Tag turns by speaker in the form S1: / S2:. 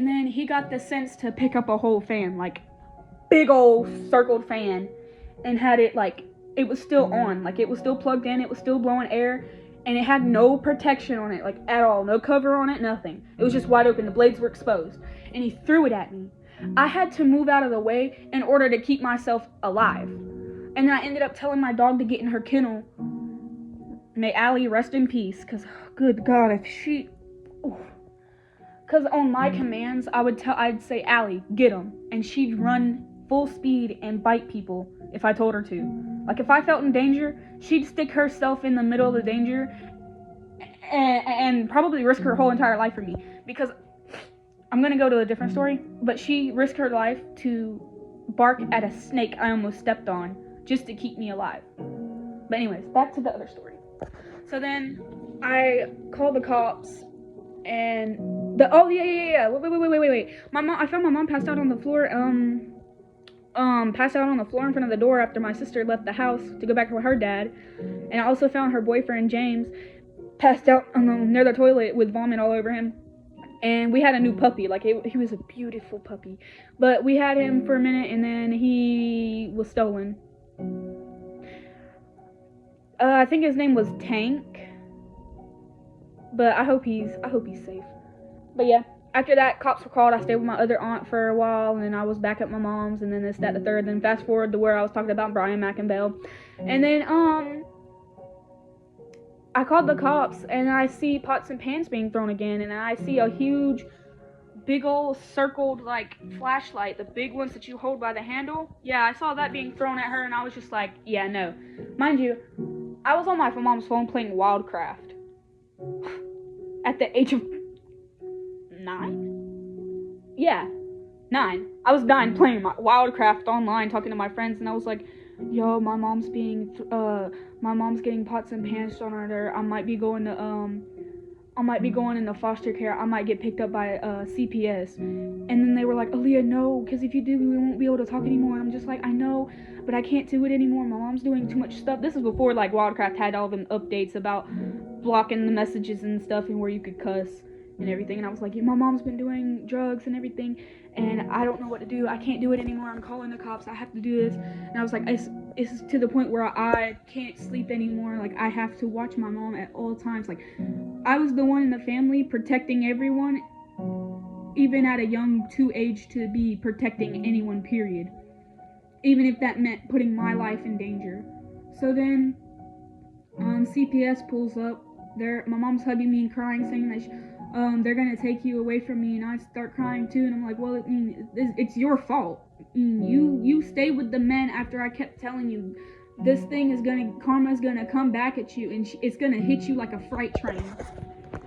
S1: And then he got the sense to pick up a whole fan, like big old circled fan, and had it like, it was still on, like it was still plugged in, it was still blowing air, and it had no protection on it, like at all, no cover on it, nothing. It was just wide open, the blades were exposed, and he threw it at me. I had to move out of the way in order to keep myself alive. And then I ended up telling my dog to get in her kennel. May Allie rest in peace, because, good God, if she... Because on my commands, I'd say, Allie, get him. And she'd run full speed and bite people if I told her to. Like, if I felt in danger, she'd stick herself in the middle of the danger and probably risk her whole entire life for me. Because I'm going to go to a different story, but she risked her life to bark at a snake I almost stepped on just to keep me alive. But anyways, back to the other story. So then I called the cops, and wait. I found my mom passed out on the floor, passed out on the floor in front of the door after my sister left the house to go back with her dad. And I also found her boyfriend, James, passed out near the toilet with vomit all over him. And we had a new puppy, like he was a beautiful puppy. But we had him for a minute, and then he was stolen. I think his name was Tank, but I hope he's safe. But yeah, after that, cops were called. I stayed with my other aunt for a while, and then I was back at my mom's, and then this, that, the third. Then fast forward to where I was talking about Brian McInbell, and then I called the cops, and I see pots and pans being thrown again, and I see a huge, big old circled like flashlight, the big ones that you hold by the handle. Yeah, I saw that being thrown at her, and I was just like, yeah, no. Mind you, I was on my mom's phone playing Wildcraft at the age of 9? Yeah, 9. I was 9 playing Wildcraft online, talking to my friends, and I was like, yo, my mom's getting pots and pans thrown at her. I might be going into foster care. I might get picked up by CPS. And then they were like, Aaliyah, no, because if you do, we won't be able to talk anymore. And I'm just like, I know, but I can't do it anymore. My mom's doing too much stuff. This is before like Wildcraft had all them updates about blocking the messages and stuff and where you could cuss and everything. And I was like, yeah, my mom's been doing drugs and everything, and I don't know what to do. I can't do it anymore. I'm calling the cops. I have to do this. And I was like, it's to the point where I can't sleep anymore. Like, I have to watch my mom at all times. Like, I was the one in the family protecting everyone, even at a young age to be protecting anyone, period. Even if that meant putting my life in danger. So then, CPS pulls up. My mom's hugging me and crying, saying that they're gonna take you away from me, and I start crying too. And I'm like, well, it's your fault. You stay with the men after I kept telling you this thing karma's gonna come back at you, and it's gonna hit you like a freight train.